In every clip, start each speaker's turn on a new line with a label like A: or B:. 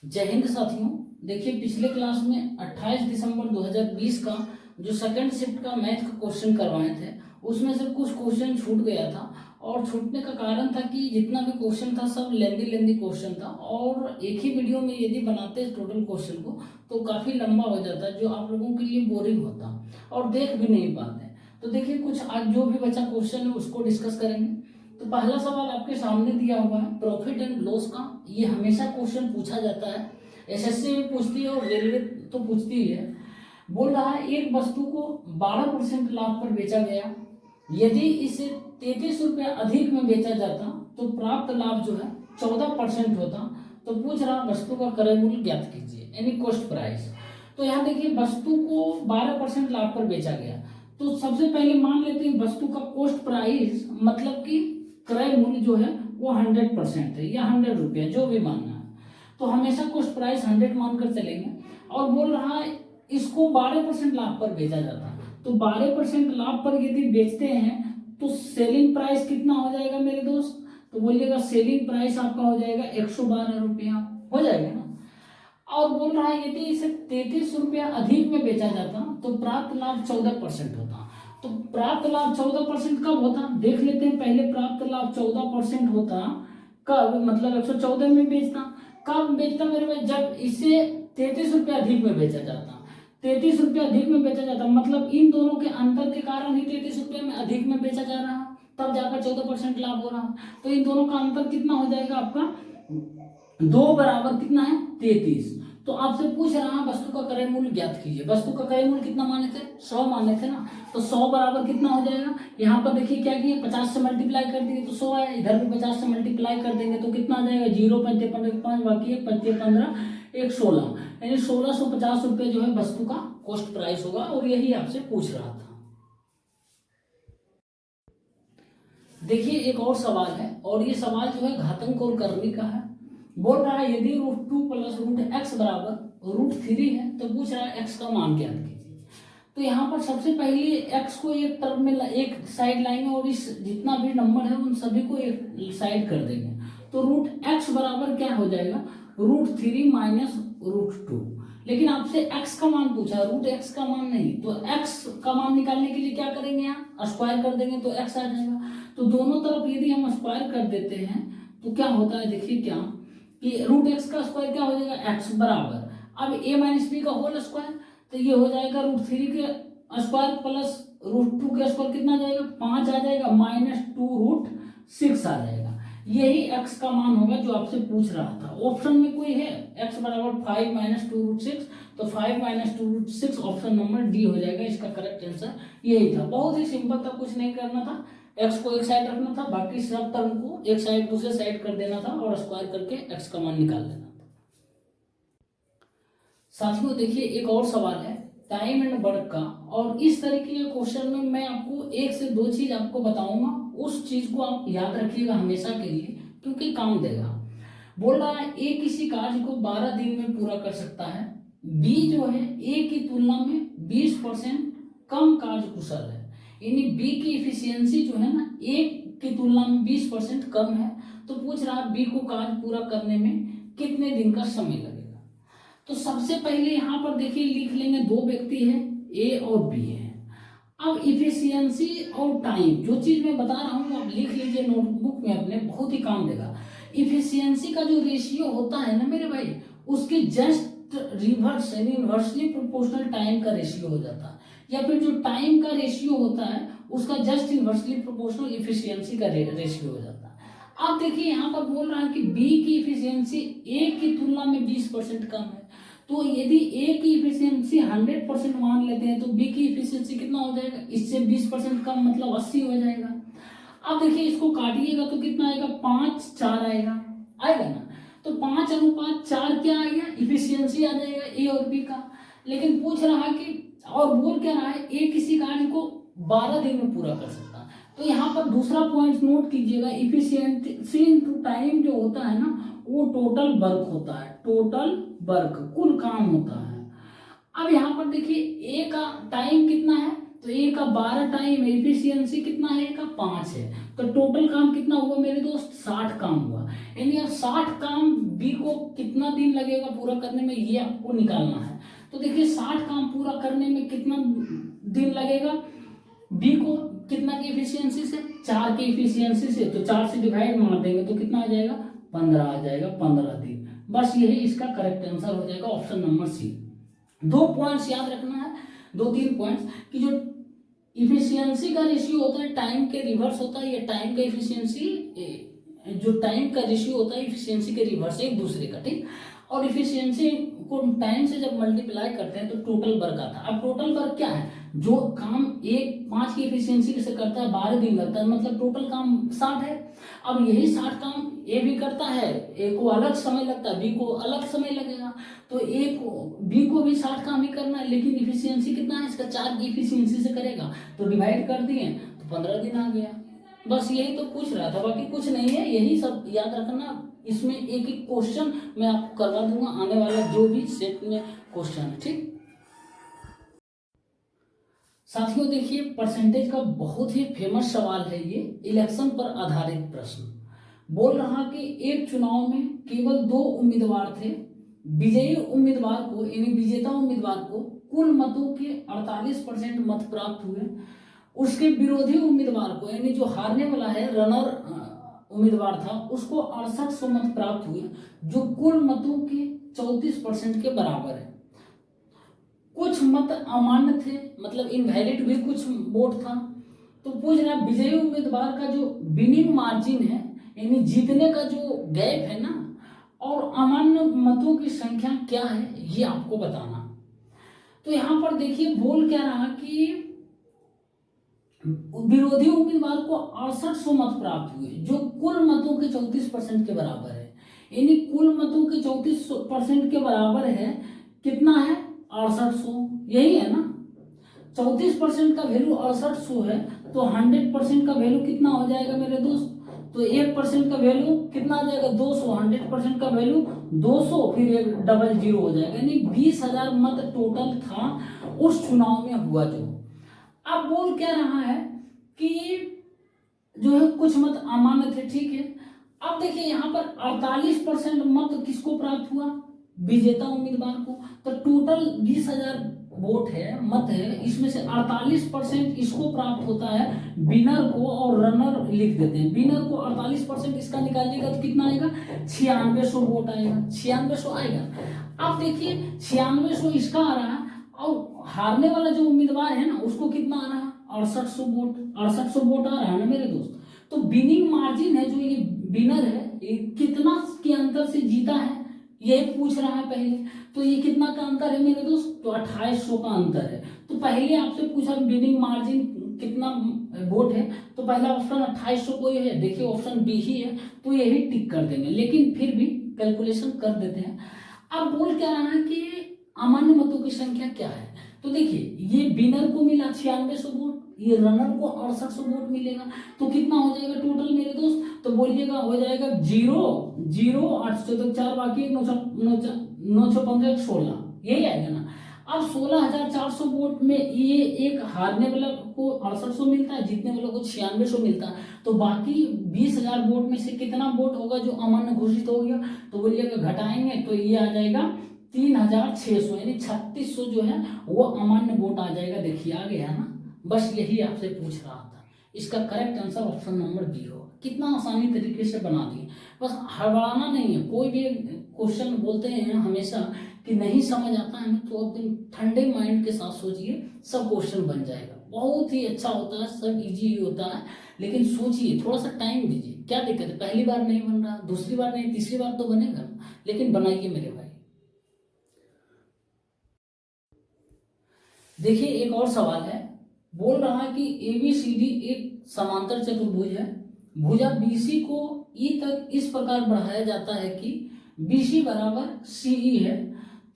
A: जय हिंद साथियों। देखिए, पिछले क्लास में 28 दिसंबर 2020 का जो सेकंड शिफ्ट का मैथ का क्वेश्चन करवाए थे, उसमें से कुछ क्वेश्चन छूट गया था। और छूटने का कारण था कि जितना भी क्वेश्चन था सब लेंदी क्वेश्चन था, और एक ही वीडियो में यदि बनाते टोटल क्वेश्चन को तो काफ़ी लंबा हो जाता, जो आप लोगों के लिए बोरिंग होता और देख भी नहीं पाते। तो देखिए, कुछ आज जो भी बचा क्वेश्चन है उसको डिस्कस करेंगे। तो पहला सवाल आपके सामने दिया हुआ है प्रॉफिट एंड लॉस का। ये हमेशा क्वेश्चन पूछा जाता है, एसएससी भी पूछती है और रेलवे तो पूछती ही है। बोल रहा है एक वस्तु को 12% लाभ पर बेचा गया, यदि इसे 33 रुपया अधिक में बेचा जाता तो प्राप्त लाभ जो है 14% होता। तो पूछ रहा वस्तु का क्रय मूल्य ज्ञात कीजिए, यानी कॉस्ट प्राइस। तो यहाँ देखिए, वस्तु को 12% लाभ पर बेचा गया, तो सबसे पहले मान लेते हैं वस्तु का कॉस्ट प्राइस, मतलब कि क्रय मूल्य जो है वो 100% है या 100 रुपया, जो भी मानना है। तो हमेशा कॉस्ट प्राइस 100 मानकर चलेंगे। और बोल रहा है इसको 12% लाभ पर बेचा जाता है, तो 12% लाभ पर यदि बेचते हैं तो सेलिंग प्राइस कितना हो जाएगा मेरे दोस्त? तो बोलिएगा सेलिंग प्राइस आपका हो जाएगा 112 रुपया, हो जाएगा ना। और बोल रहा है यदि इसे 33 रुपया अधिक में बेचा जाता तो प्राप्त लाभ 14% होता। तो प्राप्त लाभ 14% कब होता, देख लेते हैं पहले। प्राप्त लाभ 14% होता कब, मतलब 114 में बेचता। कब बेचता मेरे भाई? जब इसे 33 रुपया अधिक में बेचा जाता। 33 रुपया अधिक में बेचा जाता मतलब इन दोनों के अंतर के कारण ही 33 रुपया में अधिक में बेचा जा रहा, तब जाकर 14% लाभ हो रहा। तो इन दोनों का अंतर कितना हो जाएगा आपका? 2 बराबर कितना है? 33। तो आपसे पूछ रहा है वस्तु का क्रय मूल्य ज्ञात कीजिए। वस्तु का क्रय मूल्य कितना माने थे? 100 माने थे ना। तो 100 बराबर कितना हो जाएगा? यहाँ पर देखिए क्या किया, 50 से मल्टीप्लाई कर दिए तो 100 आया। इधर भी 50 से मल्टीप्लाई कर देंगे तो कितना आ जाएगा? 0 पंचे 15 5, बाकी है 5 15 1 16, यानी 1650 रुपये जो है वस्तु का कॉस्ट प्राइस होगा। और यही आपसे पूछ रहा था। देखिए, एक और सवाल है, और ये सवाल जो है घातांक और करने का है। बोल रहा है यदि √2 प्लस √x बराबर √3 है तो पूछ रहा है x का मान ज्ञात कीजिए। तो यहाँ पर सबसे पहले x को एक टर्म में एक साइड लाएंगे, और इस जितना भी नंबर है उन सभी को एक साइड कर देंगे। तो √x बराबर क्या हो जाएगा? √3 माइनस √2। लेकिन आपसे x का मान पूछा, √x का मान नहीं। तो x का मान निकालने के लिए क्या करेंगे? यहाँ स्क्वायर कर देंगे तो x आ जाएगा। तो दोनों तरफ यदि हम स्क्वायर कर देते हैं तो क्या होता है, देखिए क्या कि √x का स्क्वायर क्या हो जाएगा? x बराबर अब a माइनस बी का होल स्क्वायर, तो ये हो जाएगा √3 के स्क्वायर प्लस √2 के स्क्वायर, कितना जाएगा? 5 आ जाएगा, माइनस 2√6 आ जाएगा। यही x का मान होगा जो आपसे पूछ रहा था। ऑप्शन में कोई है x बराबर 5 माइनस 2√6, तो 5 माइनस 2√6 ऑप्शन नंबर डी हो जाएगा। इसका करेक्ट आंसर यही था। बहुत ही सिंपल था, कुछ नहीं करना था। x को एक साइड रखना था, बाकी सब टर्म को एक साइड दूसरे साइड कर देना था, और स्क्वायर करके x का मान निकाल लेना था। साथियों देखिए, एक और सवाल है टाइम एंड वर्क का, और इस तरीके के क्वेश्चन में मैं आपको 1 से 2 चीज आपको बताऊंगा। उस चीज को आप याद रखिएगा हमेशा के लिए, क्योंकि काम देगा। बोल रहा है ए किसी कार्य को 12 दिन में पूरा कर सकता है, बी जो है ए की तुलना में 20% कम कार्य कुशल है। यानी बी की इफिशियंसी जो है ना, ए की तुलना में 20% कम है। तो पूछ रहा है बी को कार्य पूरा करने में कितने दिन का समय लगेगा। तो सबसे पहले यहाँ पर देखिए लिख लेंगे, दो व्यक्ति हैं ए और बी है। अब इफिशियंसी और टाइम, जो चीज मैं बता रहा हूँ आप लिख लीजिए नोटबुक में अपने, बहुत ही काम देगा। इफिशियंसी का जो रेशियो होता है ना मेरे भाई, उसके जस्ट रिवर्स यानी इनवर्सली प्रोपोर्शनल टाइम का रेशियो हो जाता है, या फिर जो टाइम का रेशियो होता है उसका जस्ट इनवर्सली प्रोपोर्शनल इफिशियंसी का रेशियो हो जाता है। अब देखिए यहाँ पर बोल रहा है कि बी की इफिशियंसी ए की तुलना में 20% कम है। तो यदि ए की इफिशियंसी 100% मान लेते हैं तो बी की इफिशियंसी कितना हो जाएगा? इससे 20% कम, मतलब 80 हो जाएगा। अब देखिए इसको काटिएगा तो कितना आएगा? 5 4 आएगा, आएगा ना। तो 5:4 क्या आएगा? इफिशियंसी आ जाएगा ए और बी का। लेकिन पूछ रहा है कि, और बोल क्या रहा है, ए किसी कार्य को 12 दिन में पूरा कर सकता है। तो यहाँ पर दूसरा पॉइंट नोट कीजिएगा, इफिशियंसी इनटू टाइम जो होता है ना, वो टोटल वर्क होता है। टोटल वर्क, कुल काम होता है। अब यहाँ पर देखिए ए का टाइम कितना है? तो ए का 12 टाइम एफिशिएंसी कितना है, ए का 5 है, तो टोटल काम कितना हुआ मेरे दोस्त, 60 काम हुआ। यानी अब 60 काम बी को कितना दिन लगेगा पूरा करने में, ये आपको निकालना है। तो देखिए 60 काम पूरा करने में कितना दिन लगेगा, बी को कितना की एफिशिएंसी से, 4 की एफिशिएंसी से, तो 4 से डिवाइड मार देंगे तो कितना आ जाएगा, 15 आ जाएगा, 15 दिन। बस यही इसका करेक्ट आंसर हो जाएगा, ऑप्शन नंबर सी। 2 पॉइंट्स याद रखना है, 2-3 पॉइंट्स कि जो इफिशियंसी का रेशियो होता है टाइम के रिवर्स होता है, ये टाइम का इफिशियंसी, जो टाइम का रेशियो होता है इफिशियंसी के रिवर्स एक दूसरे का, ठीक। और इफिशियंसी को टाइम से जब मल्टीप्लाई करते हैं तो टोटल वर्क आता है। अब टोटल वर्क क्या है, जो काम एक 5 की इफिशियंसी से करता है 12 दिन लगता है, मतलब टोटल काम 60 है। अब यही 60 काम ए भी करता है, ए को अलग समय लगता है, बी को अलग समय लगेगा, तो ए को बी को भी 60 काम ही करना है, लेकिन इफिशियंसी कितना है इसका, 4 की इफिशियंसी से करेगा, तो डिवाइड कर दिए तो 15 दिन आ गया। बस यही तो पूछ रहा था, बाकी कुछ नहीं है, यही सब याद रखना। इसमें एक एक क्वेश्चन मैं आपको करवा दूंगा आने वाला जो भी सेट में क्वेश्चन है, ठीक। साथियों देखिए परसेंटेज का बहुत ही फेमस सवाल है ये, इलेक्शन पर आधारित प्रश्न। बोल रहा कि एक चुनाव में केवल 2 उम्मीदवार थे, विजयी उम्मीदवार को यानी विजेता उम्मीदवार को कुल मतों के 48% मत प्राप्त हुए, उसके विरोधी उम्मीदवार को यानी जो हारने वाला है रनर उम्मीदवार था उसको 6800 मत प्राप्त हुए, जो कुल मतों के 34% के बराबर है। कुछ मत अमान्य थे, मतलब इनवैलिड भी कुछ वोट था। तो पूछ रहा विजयी उम्मीदवार का जो विनिंग मार्जिन है यानी जीतने का जो गैप है ना, और अमान्य मतों की संख्या क्या है ये आपको बताना। तो यहां पर देखिए बोल क्या रहा कि विरोधी उम्मीदवार को 6800 मत प्राप्त हुए, जो कुल मतों के 34% के बराबर है। यानी कुल मतों के 34% के बराबर है, कितना है 6800, यही है ना। 34% का वैल्यू 6800 है, तो 100% का वैल्यू कितना हो जाएगा मेरे दोस्त, तो 1% का वैल्यू कितना आ जाएगा 200, 100% का वैल्यू 200, फिर एक डबल जीरो हो जाएगा, यानी 20,000 मत टोटल था उस चुनाव में हुआ जो। अब बोल क्या रहा है कि जो है कुछ मत अमान्य थे, ठीक है। अब देखिए यहाँ पर 48% मत किसको प्राप्त हुआ, विजेता उम्मीदवार को। तो टोटल 20,000 वोट है, मत है, इसमें से 48% इसको प्राप्त होता है विनर को, और रनर लिख देते हैं। विनर को 48% इसका निकालिएगा तो कितना आएगा, 9600 वोट आएगा, 9600 आएगा। अब देखिए 9600 इसका आ रहा है, और हारने वाला जो उम्मीदवार है ना उसको कितना आ रहा है, 6800 वोट, 6800 वोट आ रहा है ना मेरे दोस्त। तो विनिंग मार्जिन है, जो ये विनर है ये कितना के अंतर से जीता है ये पूछ रहा है पहले। तो ये कितना का अंतर है मेरे दोस्त, तो 2800 का अंतर है। तो पहले आपसे पूछा विनिंग मार्जिन कितना वोट है, तो पहला ऑप्शन 2800 को ही है, देखिए ऑप्शन बी ही है, तो यही टिक कर देंगे, लेकिन फिर भी कैलकुलेशन कर देते हैं। अब बोल क्या रहा है कि अमान्य मतों की संख्या क्या है, तो देखिए ये विनर को मिला 9600 वोट, ये रनर को 6800 वोट मिलेगा, तो कितना हो जाएगा टोटल मेरे दोस्त, तो बोलिएगा हो जाएगा 0 8 तो 4 बाकी 915 16, यही आएगा ना। अब 16,400 वोट में ये एक हारने वाला को 6800 मिलता है, जीतने वाले को 9600 मिलता है, तो बाकी 20,000 वोट में से कितना वोट होगा जो अमान्य घोषित हो गया, तो बोलिएगा घटाएंगे तो ये आ जाएगा 3600, यानी 3600 जो है वो अमान्य वोट आ जाएगा। देखिए आ गया ना, बस यही आपसे पूछ रहा था, इसका correct answer option number B होगा। कितना आसानी तरीके से बना दिए, बस हड़बड़ाना नहीं है। कोई भी क्वेश्चन बोलते हैं हमेशा कि नहीं समझ आता है ना, तो एकदम ठंडे माइंड के साथ सोचिए, सब क्वेश्चन बन जाएगा। बहुत ही अच्छा होता है, सब इजी ही होता है, लेकिन सोचिए, थोड़ा सा टाइम दीजिए। क्या दिक्कत है, पहली बार नहीं बन रहा, दूसरी बार नहीं, तीसरी बार तो बनेगा, लेकिन बनाइए मेरे भाई। देखिए एक और सवाल है, बोल रहा है कि ABCD एक समांतर चतुर्भुज है, भुजा BC को E तक इस प्रकार बढ़ाया जाता है कि BC बराबर CE है,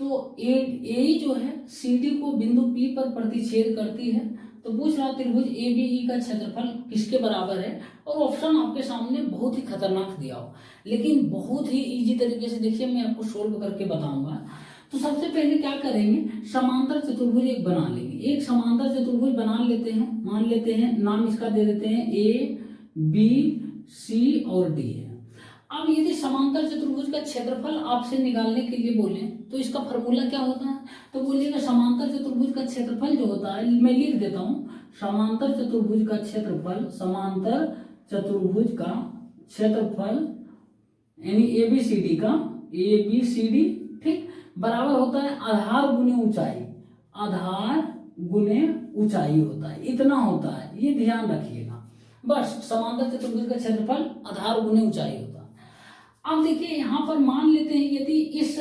A: तो AE जो है CD को बिंदु P पर प्रतिच्छेद करती है। तो पूछ रहा त्रिभुज ABE का क्षेत्रफल किसके बराबर है, और ऑप्शन आपके सामने बहुत ही खतरनाक दिया हो, लेकिन बहुत ही इजी तरीके से देखिए मैं आपको सोल्व करके बताऊंगा। तो सबसे पहले क्या करेंगे, समांतर चतुर्भुज एक बना लेंगे। एक समांतर चतुर्भुज बना लेते हैं, मान लेते हैं नाम इसका दे देते हैं ए बी सी और डी है। अब यदि समांतर चतुर्भुज का क्षेत्रफल आपसे निकालने के लिए बोले तो इसका फॉर्मूला क्या होता है, तो बोलिएगा समांतर चतुर्भुज का क्षेत्रफल जो होता है, मैं लिख देता हूँ, समांतर चतुर्भुज का क्षेत्रफल, समांतर चतुर्भुज का क्षेत्रफल यानी ABCD का, ABCD, ठीक, बराबर होता है आधार गुने ऊंचाई, आधार गुने ऊंचाई होता है, इतना होता है, ये ध्यान रखिएगा। बस समांतर चतुर्भुज का क्षेत्रफल आधार गुने ऊंचाई होता है। अब देखिए यहाँ पर मान लेते हैं यदि इस,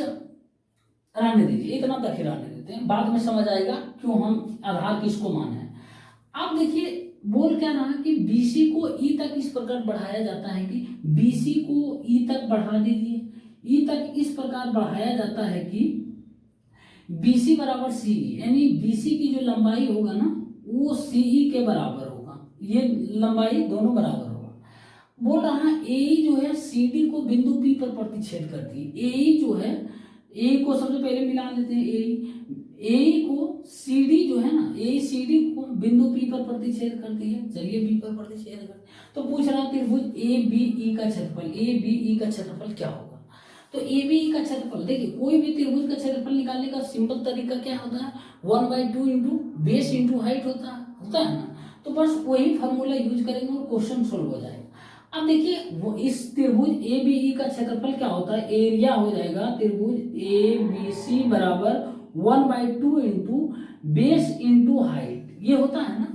A: रहने दीजिए, इतना तक ही रहने देते हैं, बाद में समझ आएगा क्यों हम आधार किसको माने हैं। अब देखिए बोल क्या रहा कि BC को E तक इस प्रकार बढ़ाया जाता है कि BC को E तक बढ़ा दीजिए, E तक इस प्रकार बढ़ाया जाता है कि BC बराबर CE, यानी BC की जो लंबाई होगा ना वो CE के बराबर होगा, ये लंबाई दोनों बराबर होगा। बोल रहा है AE जो है CD को बिंदु P पर प्रतिच्छेद करती है। AE जो है, AE को सबसे पहले मिला लेते हैं, AE को CD जो है ना, AE CD को बिंदु P पर प्रतिच्छेद करती है, चलिए B पर प्रतिच्छेद करती है। तो पूछ रहा त्रिभुज ABE का क्षेत्रफल, ABE का क्षेत्रफल क्या होगा, तो ABE का क्षेत्रफल, देखिए कोई भी त्रिभुज का क्षेत्रफल निकालने का सिंपल तरीका क्या होता है, 1/2 इंटू बेस इंटू हाइट होता है ना। तो बस वही फॉर्मूला यूज करेंगे और क्वेश्चन सोल्व हो जाएगा। अब देखिए वो इस त्रिभुज ABE का क्षेत्रफल क्या होता है, एरिया हो जाएगा त्रिभुज ABC बराबर 1/2 इंटू बेस इंटू हाइट, ये होता है ना।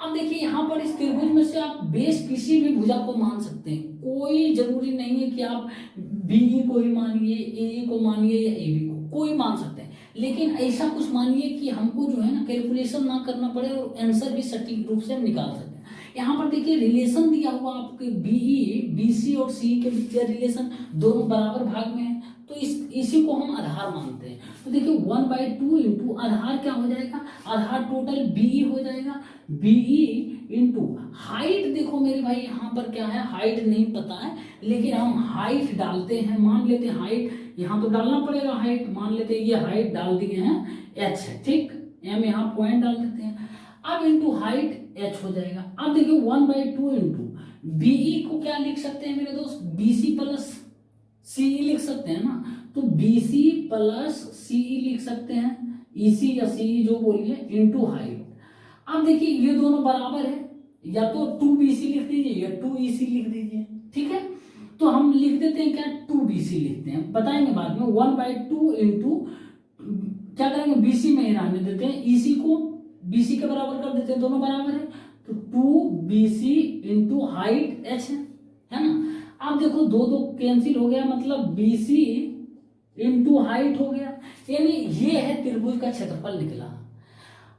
A: अब देखिए यहाँ पर इस त्रिभुज में से आप बेस किसी भी भुजा को मान सकते हैं, कोई जरूरी नहीं है कि आप BE को ही मानिए, AE को मानिए या AB को, कोई मान सकते हैं, लेकिन ऐसा कुछ मानिए कि हमको जो है ना कैलकुलेशन ना करना पड़े और आंसर भी सटीक रूप से हम निकाल सकते हैं। यहाँ पर देखिए रिलेशन दिया हुआ आपके BE, BC और CE के बीच रिलेशन दोनों बराबर भाग में है, तो इसी को हम आधार मानते हैं। तो देखिए 1/2 इंटू आधार क्या हो जाएगा, आधार टोटल BE हो जाएगा, BE इंटू हाइट, देखो मेरे भाई यहाँ पर क्या है, हाइट नहीं पता है लेकिन हम हाइट डालते हैं, मान लेते हैं हाइट, यहाँ तो डालना पड़ेगा हाइट, मान लेते हैं ये हाइट डाल दिए हैं h है, ठीक, m यहाँ पॉइंट डाल देते हैं, अब इंटू हाइट h हो जाएगा। अब देखिए 1/2 इंटू BE को क्या लिख सकते हैं मेरे दोस्त, BC प्लस CE लिख सकते हैं ना, तो BC प्लस CE लिख सकते हैं, EC या CE जो बोलिए, इंटू हाइट। अब देखिए ये दोनों बराबर है, या तो 2BC लिख दीजिए या 2EC लिख दीजिए, ठीक है। तो हम लिख देते हैं क्या, 2BC लिखते हैं, बताएंगे बाद में। 1/2 इंटू क्या करेंगे, BC में ही रहने देते हैं, EC को BC के बराबर कर देते हैं, दोनों बराबर है, तो 2BC इंटू हाइट h है ना। अब देखो दो दो कैंसिल हो गया, मतलब BC इंटू हाइट हो गया, यानी ये है त्रिभुज का क्षेत्रफल निकला।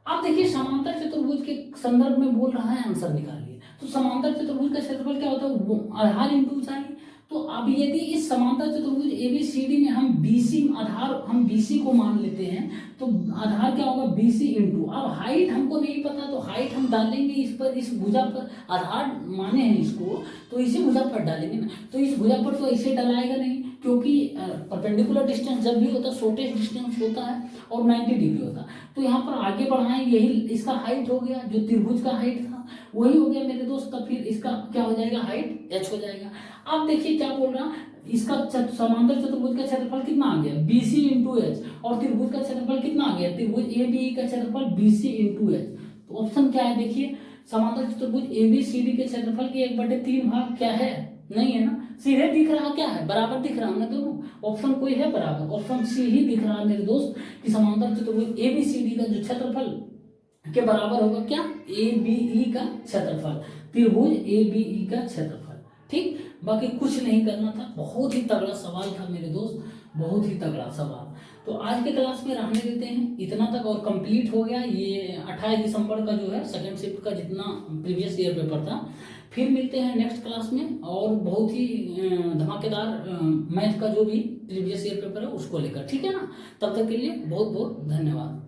A: अब देखिए समांतर चतुर्भुज के संदर्भ में बोल रहा है आंसर निकालिए, तो समांतर चतुर्भुज का क्षेत्रफल क्या होता है, वो आधार इंटू ऊंचाई। तो अब यदि इस समांतर चतुर्भुज ABCD में हम BC आधार, हम BC को मान लेते हैं, तो आधार क्या होगा, BC इंटू, अब हाइट हमको नहीं पता तो हाइट हम डालेंगे इस पर, इस भुजा पर, आधार माने हैं इसको तो इसी भुजा पर डालेंगे ना, तो इस भुजा पर तो ऐसे डलाएगा नहीं, क्योंकि परपेंडिकुलर डिस्टेंस जब भी होता है शॉर्टेस्ट डिस्टेंस होता है और 90 डिग्री होता है, तो यहाँ पर आगे बढ़ाएं, यही इसका हाइट हो गया, जो त्रिभुज का हाइट था वही हो गया मेरे दोस्त, तब फिर इसका क्या हो जाएगा, हाइट h हो जाएगा। अब देखिए क्या बोल रहा, इसका समांतर चतुर्भुज का क्षेत्रफल कितना आ गया, BC इंटू h, और त्रिभुज का क्षेत्रफल कितना आ गया, त्रिभुज ABE का क्षेत्रफल BC इंटू h। तो ऑप्शन क्या है, देखिए समांतर चतुर्भुज ABCD के क्षेत्रफल के 1/3 भाग क्या है, नहीं है ना, सीधे दिख रहा क्या है, बराबर दिख रहा है दोनों, ऑप्शन कोई है बराबर, ऑप्शन C ही दिख रहा है मेरे दोस्त कि समांतर चतुर्भुज ABCD का जो क्षेत्रफल के बराबर होगा क्या, ABE का क्षेत्रफल, त्रिभुज ABE का क्षेत्रफल, ठीक। बाकी कुछ नहीं करना था, बहुत ही तगड़ा सवाल था मेरे दोस्त, बहुत ही तगड़ा सवाल। तो आज के क्लास में रहने देते हैं इतना तक, और कंप्लीट हो गया ये 28 दिसंबर का जो है सेकंड शिफ्ट का जितना प्रीवियस ईयर पेपर था। फिर मिलते हैं नेक्स्ट क्लास में, और बहुत ही धमाकेदार मैथ का जो भी प्रीवियस ईयर पेपर है उसको लेकर, ठीक है ना। तब तक के लिए बहुत बहुत धन्यवाद।